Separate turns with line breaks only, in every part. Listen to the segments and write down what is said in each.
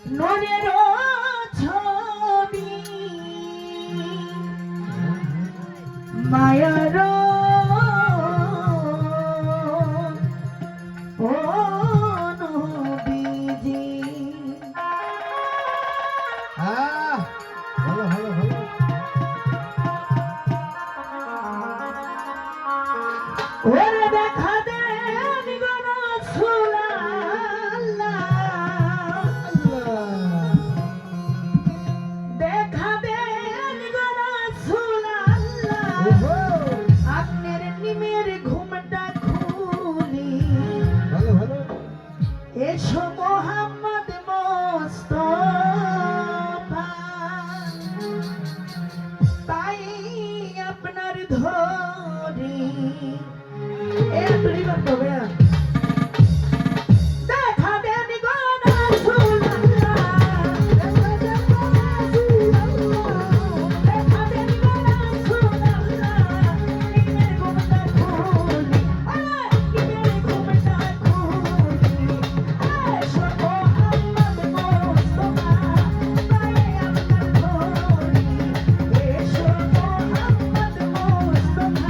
মনের ছবি মায়ার অনুবিজি
ভালো ভালো ভালো
ওরে দেখা দেন গো রাসূলুল্লাহ দেখা দেন গো রাসূলুল্লাহ আপনার নিমের ঘুমটা খুলি
ভালো ভালো
এসো মোহাম্মদ মোস্তফা তাই আপনার ধরি এ তুই করবে দেখা দেন গো রাসূলুল্লাহ দেখা দেন গো রাসূলুল্লাহ নিমের ঘুমটা খুলি নিমের ঘুমটা খুলি এসো মোহাম্মদ মোস্তফা তাই আপনার ধরি এসো মোহাম্মদ মোস্তফা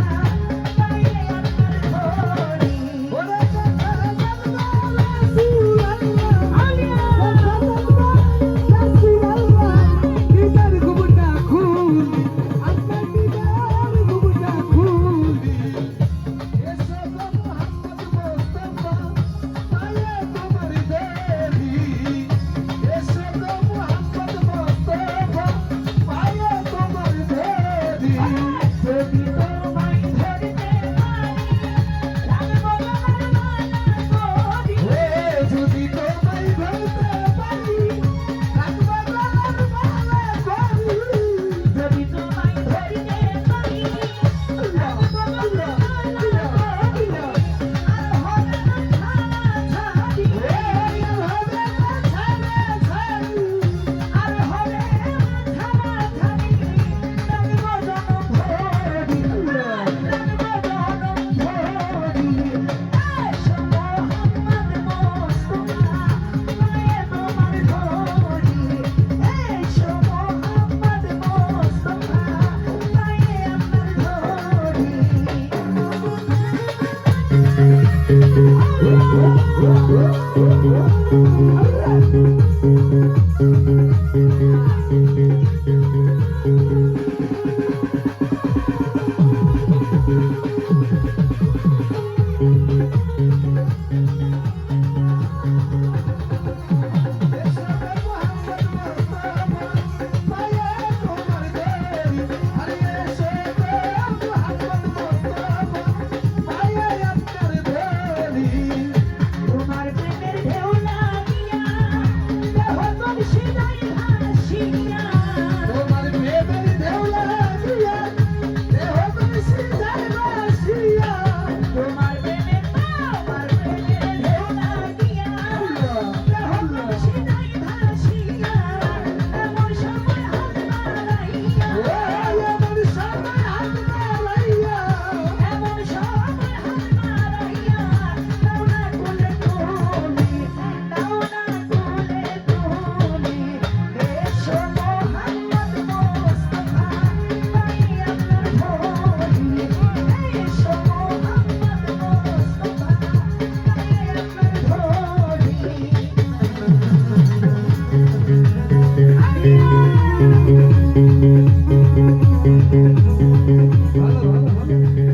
তাই আপনার ধরি তোমার প্রেমের ঢেউ লাগিয়া দেহ তোর সিনাই ভাসিয়া
তোমার প্রেমের ঢেউ লাগিয়া দেহ তোর সিনাই ভাসিয়া
তোমার প্রেমের ঢেউ লাগিয়া দেহ তোর সিনাই ভাসিয়া এমন সময় হাত বাড়াইয়া
এমন সময় হাত বাড়াইয়া
এমন সময় হাত বাড়াইয়া দাও না কোলে তুমি দাও না কোলে তুমি এসো মোহাম্মদ মোস্তফা তাই আপনার ধরি এসো মোহাম্মদ মোস্তফা তাই আপনার ধরি
ভালো ভালো ভালো
ধরি